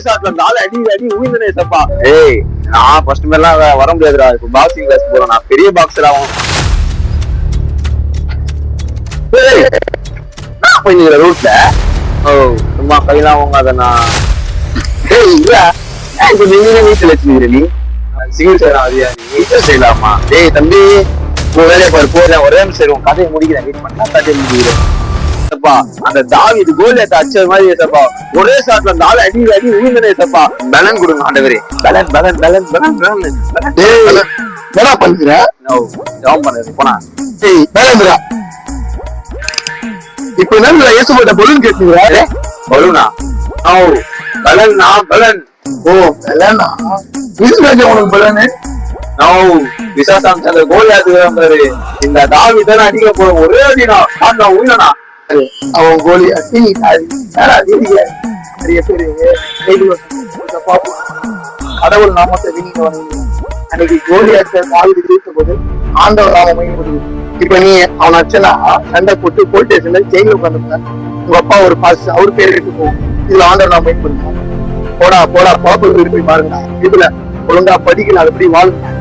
ஷாட்ல 4 அடி அடி ஊய்ந்தனே சப்பா. ஏய் நான் ஃபர்ஸ்ட் மேலாம் வர முடியாதுடா. இப்ப பாக்ஸிங் கிளாஸ் போறேன். நான் பெரிய பாக்ஸர் ஆகும். நான் போய் ரூட்ல சும்மா கையெல்லாம் வாங்காதண்ணா. ஏய் இல்ல நீங்க வீட்டுல வச்சுக்கிற நீ சிங்கிள் செய்யலாம். அது வீட்டுல செய்யலாமா? ஏய் தம்பி வேலையை பாரு போறேன். ஒரே நிமிஷம் கதையை முடிக்கிறேன். வெயிட் பண்ணா கதையை முடிக்கிறேன். அந்த தாவீது கோலியாத் அடிச்ச மாதிரி சப்பா ஒரே ஷாட்ல 4 அடி அடி ஊய்ந்தனே சப்பா. பலன் கொடுங்க ஆண்டவரே. பலன் பலன் பலன் பலன் பலன். என்ன பண்ற? ஜாம் பண்ணு போனா. ஏய் பலன்டா. இப்போ என்ன இயேசுவோட பலன் கேக்குறீங்க? பலனா? ஓ பலனா பலன். ஓ பலனா. இதுதானே உனக்கு பலனே? நோ விசாசாம் சந்திர கோலியாத் பாரு. இந்த தாவீது தான அடிக்க போற ஒரே அடினா ஆனா ஊய்னனா. அவன் கோலி அடி நிறைய பேரு கடவுள் நாமத்தை வீங்க வந்து அன்னைக்கு கோலி அடிச்ச தாவீது ஜெயித்த போது ஆண்டவர் நாம மையப்படுது. இப்ப நீ அவன் அச்சனா சண்டை போட்டு போலீஸ் ஸ்டேஷன்ல ஜெயில உட்காந்துருக்க. உங்க அப்பா ஒரு பாஸ் அவரு பேர் எடுத்து போகும். இதுல ஆண்டவர் நாம மையப்படுது. போடா போடா பாப்பா போய் பாருங்க. இதுல ஒழுங்கா படிக்கல அது எப்படி வாழுங்க.